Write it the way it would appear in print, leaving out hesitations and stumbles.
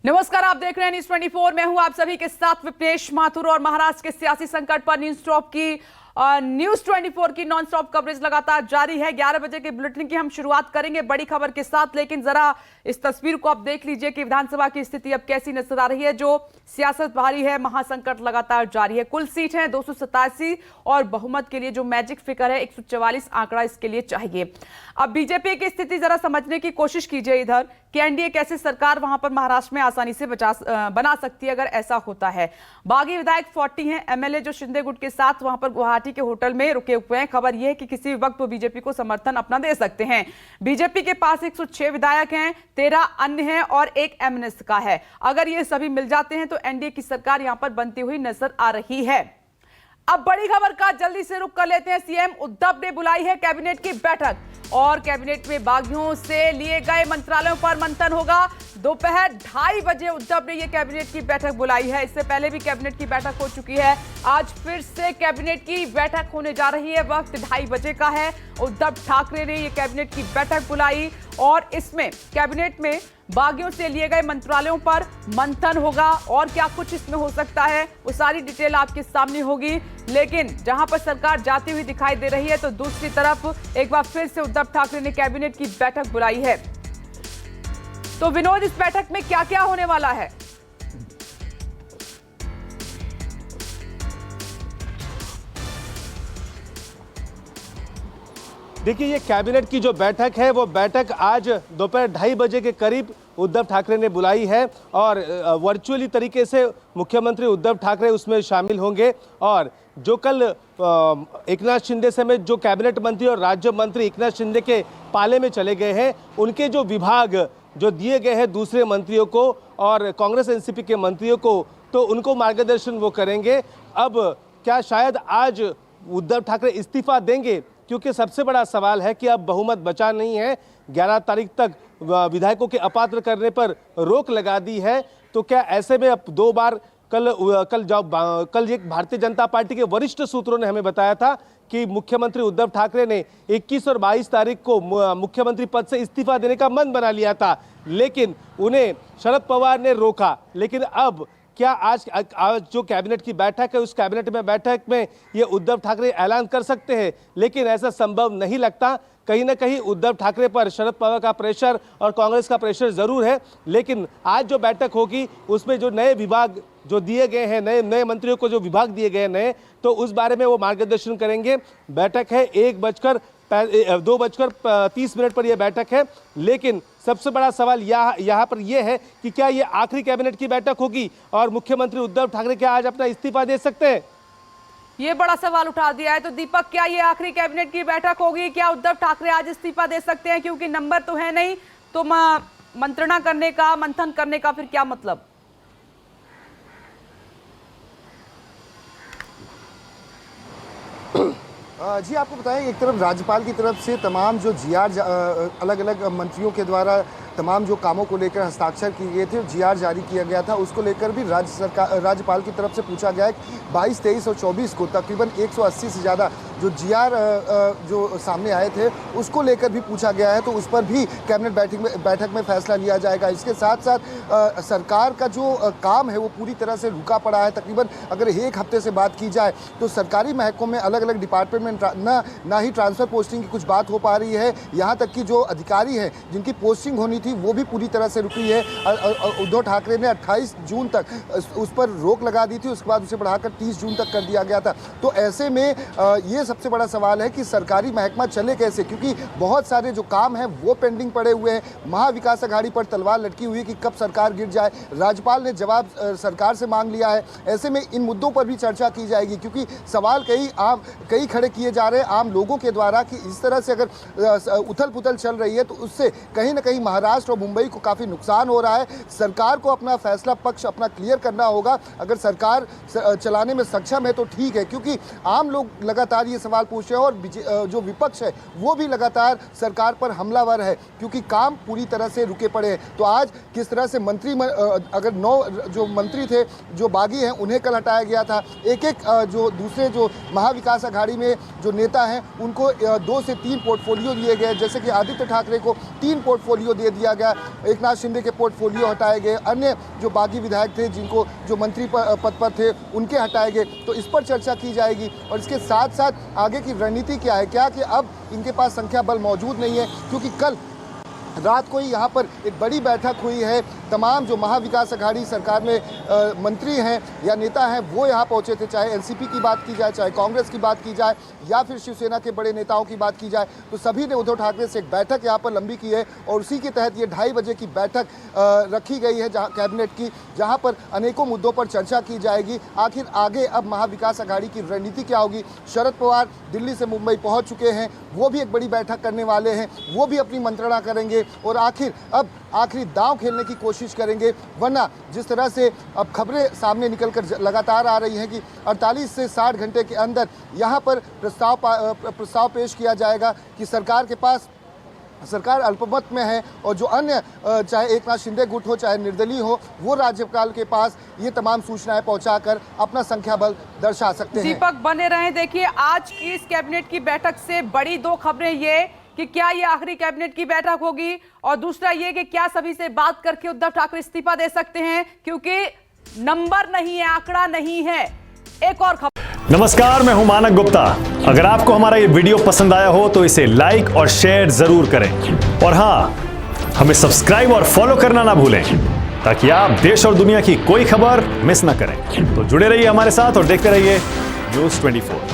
नमस्कार, आप देख रहे हैं न्यूज 24। मैं हूं आप सभी के साथ विपनेश माथुर और महाराष्ट्र के सियासी संकट पर न्यूज 24 की नॉन स्टॉप कवरेज लगातार जारी है। 11 बजे के बुलेटिन की हम शुरुआत करेंगे बड़ी खबर के साथ, लेकिन जरा इस तस्वीर को आप देख लीजिए कि विधानसभा की स्थिति अब कैसी नजर आ रही है। जो सियासत भारी है, महासंकट लगातार जारी है। कुल सीट है 287 और बहुमत के लिए जो मैजिक फिगर है 144 आंकड़ा इसके लिए चाहिए। अब बीजेपी की स्थिति जरा समझने की कोशिश कीजिए इधर कि एनडीए कैसे सरकार वहां पर महाराष्ट्र में आसानी से बना सकती है अगर ऐसा होता है। बागी विधायक 40 हैं, एमएलए जो शिंदे गुट के साथ वहां पर गुवाहाटी के होटल में रुके हुए हैं। खबर यह है कि किसी वक्त वो बीजेपी को समर्थन अपना दे सकते हैं। बीजेपी के पास 106 विधायक हैं, 13 अन्य हैं और एक एमएनएस का है। अगर ये सभी मिल जाते हैं तो एनडीए की सरकार यहां पर बनती हुई नजर आ रही है। अब बड़ी खबर का जल्दी से रुख कर लेते हैं। सीएम उद्धव ने बुलाई है कैबिनेट की बैठक और कैबिनेट में बागियों से लिए गए मंत्रालयों पर मंथन होगा। दोपहर 2:30 बजे उद्धव ने यह कैबिनेट की बैठक बुलाई है। इससे पहले भी कैबिनेट की बैठक हो चुकी है। आज फिर से कैबिनेट की बैठक होने जा रही है। वक्त 2:30 बजे का है। उद्धव ठाकरे ने यह कैबिनेट की बैठक बुलाई और इसमें कैबिनेट में बागियों से लिए गए मंत्रालयों पर मंथन होगा और क्या कुछ इसमें हो सकता है वो सारी डिटेल आपके सामने होगी। लेकिन जहां पर सरकार जाती हुई दिखाई दे रही है तो दूसरी तरफ एक बार फिर से उद्धव ठाकरे ने कैबिनेट की बैठक बुलाई है। तो विनोद, इस बैठक में क्या क्या होने वाला है? देखिए, ये कैबिनेट की जो बैठक है वो बैठक आज दोपहर 2:30 बजे के करीब उद्धव ठाकरे ने बुलाई है और वर्चुअली तरीके से मुख्यमंत्री उद्धव ठाकरे उसमें शामिल होंगे। और जो कल एकनाथ शिंदे समेत जो कैबिनेट मंत्री और राज्य मंत्री एकनाथ शिंदे के पाले में चले गए हैं, उनके जो विभाग जो दिए गए हैं दूसरे मंत्रियों को और कांग्रेस एनसीपी के मंत्रियों को, तो उनको मार्गदर्शन वो करेंगे। अब क्या शायद आज उद्धव ठाकरे इस्तीफा देंगे, क्योंकि सबसे बड़ा सवाल है कि अब बहुमत बचा नहीं है। 11 तारीख तक विधायकों के अपात्र करने पर रोक लगा दी है। तो क्या ऐसे में अब 2 बार कल एक भारतीय जनता पार्टी के वरिष्ठ सूत्रों ने हमें बताया था कि मुख्यमंत्री उद्धव ठाकरे ने 21 और 22 तारीख को मुख्यमंत्री पद से इस्तीफा देने का मन बना लिया था, लेकिन उन्हें शरद पवार ने रोका। लेकिन अब क्या आज जो कैबिनेट की बैठक है उस कैबिनेट में बैठक में ये उद्धव ठाकरे ऐलान कर सकते हैं, लेकिन ऐसा संभव नहीं लगता। कहीं ना कहीं उद्धव ठाकरे पर शरद पवार का प्रेशर और कांग्रेस का प्रेशर जरूर है। लेकिन आज जो बैठक होगी उसमें जो नए विभाग जो दिए गए हैं, नए मंत्रियों को जो विभाग दिए गए नए, तो उस बारे में वो मार्गदर्शन करेंगे। बैठक है 2:30 पर यह बैठक है। लेकिन सबसे बड़ा सवाल यहाँ पर यह है कि क्या ये आखिरी कैबिनेट की बैठक होगी और मुख्यमंत्री उद्धव ठाकरे क्या आज अपना इस्तीफा दे सकते हैं? ये बड़ा सवाल उठा दिया है। तो दीपक, क्या ये आखिरी कैबिनेट की बैठक होगी? क्या उद्धव ठाकरे आज इस्तीफा दे सकते हैं? क्योंकि नंबर तो है नहीं, तो मंत्रणा करने का, मंथन करने का फिर क्या मतलब? जी, आपको बताएं, एक तरफ राज्यपाल की तरफ से तमाम जो जीआर अलग अलग मंत्रियों के द्वारा तमाम जो कामों को लेकर हस्ताक्षर किए गए थे, जीआर जारी किया गया था, उसको लेकर भी राज्यपाल की तरफ से पूछा गया है कि 22, 23 और 24 को तकरीबन 180 से ज़्यादा जो जीआर जो सामने आए थे उसको लेकर भी पूछा गया है। तो उस पर भी कैबिनेट बैठक में फैसला लिया जाएगा। इसके साथ साथ सरकार का जो काम है वो पूरी तरह से रुका पड़ा है। तकरीबन अगर 1 हफ्ते से बात की जाए तो सरकारी महकमों में अलग अलग डिपार्टमेंट में ना ही ट्रांसफ़र पोस्टिंग की कुछ बात हो पा रही है, यहाँ तक कि जो अधिकारी हैं जिनकी पोस्टिंग होनी थी वो भी पूरी तरह से रुकी है। उद्धव ठाकरे ने 28 जून तक उस पर रोक लगा दी थी, उसके बाद उसे बढ़ाकर 30 जून तक कर दिया गया था। तो ऐसे में ये सबसे बड़ा सवाल है कि सरकारी महकमा चले कैसे, क्योंकि बहुत सारे जो काम हैं वो पेंडिंग पड़े हुए हैं। महाविकास अघाड़ी पर तलवार लटकी हुई कि कब सरकार गिर जाए। राज्यपाल ने जवाब सरकार से मांग लिया है। ऐसे में इन मुद्दों पर भी चर्चा की जाएगी, क्योंकि सवाल कई खड़े किए जा रहे हैं आम लोगों के द्वारा कि इस तरह से अगर उथल पुथल चल रही है तो उससे कहीं ना कहीं महाराष्ट्र और मुंबई को काफ़ी नुकसान हो रहा है। सरकार को अपना फैसला पक्ष अपना क्लियर करना होगा। अगर सरकार चलाने में सक्षम है तो ठीक है, क्योंकि आम लोग लगातार ये सवाल पूछ रहे हैं और जो विपक्ष है वो भी लगातार सरकार पर हमलावर है, क्योंकि काम पूरी तरह से रुके पड़े हैं। तो आज किस तरह से अगर 9 जो मंत्री थे जो बागी हैं उन्हें कल हटाया गया था, एक एक जो दूसरे जो महाविकास आघाड़ी में जो नेता हैं उनको 2 से 3 पोर्टफोलियो दिए गए, जैसे कि आदित्य ठाकरे को 3 पोर्टफोलियो दे दिया गया, एकनाथ शिंदे के पोर्टफोलियो हटाए गए, अन्य जो बागी विधायक थे जिनको जो मंत्री पद पर थे उनके हटाए गए। तो इस पर चर्चा की जाएगी और इसके साथ साथ आगे की रणनीति क्या है, क्या कि अब इनके पास संख्या बल मौजूद नहीं है, क्योंकि कल रात को ही यहाँ पर एक बड़ी बैठक हुई है। तमाम जो महाविकास आघाड़ी सरकार में मंत्री हैं या नेता हैं वो यहाँ पहुँचे थे, चाहे एनसीपी की बात की जाए, चाहे कांग्रेस की बात की जाए या फिर शिवसेना के बड़े नेताओं की बात की जाए, तो सभी ने उद्धव ठाकरे से एक बैठक यहाँ पर लंबी की है और उसी के तहत ये 2:30 बजे की बैठक रखी गई है कैबिनेट की, जहाँ पर अनेकों मुद्दों पर चर्चा की जाएगी। आखिर आगे अब महाविकास आघाड़ी की रणनीति क्या होगी। शरद पवार दिल्ली से मुंबई पहुँच चुके हैं, वो भी एक बड़ी बैठक करने वाले हैं, वो भी अपनी मंत्रणा करेंगे और आखिरी दांव खेलने की कोशिश करेंगे। वरना जिस तरह से अब खबरें सामने निकलकर लगातार आ रही हैं कि 48 से 60 घंटे के अंदर यहाँ पर प्रस्ताव पेश किया जाएगा कि सरकार अल्पमत में है और जो अन्य चाहे एकनाथ शिंदे गुट हो चाहे निर्दलीय हो वो राज्यपाल के पास ये तमाम सूचनाएं पहुंचाकर अपना संख्या बल दर्शा सकते हैं। दीपक बने रहें। देखिए आज की इस कैबिनेट की बैठक से बड़ी 2 खबरें ये कि क्या ये आखिरी कैबिनेट की बैठक होगी और दूसरा ये कि क्या सभी से बात करके उद्धव ठाकरे इस्तीफा दे सकते हैं, क्योंकि नंबर नहीं है, आंकड़ा नहीं है। एक और खबर। नमस्कार, मैं हूं मानक गुप्ता। अगर आपको हमारा ये वीडियो पसंद आया हो तो इसे लाइक और शेयर जरूर करें और हां, हमें सब्सक्राइब और फॉलो करना ना भूलें ताकि आप देश और दुनिया की कोई खबर मिस ना करें। तो जुड़े रहिए हमारे साथ और देखते रहिए न्यूज़ 24।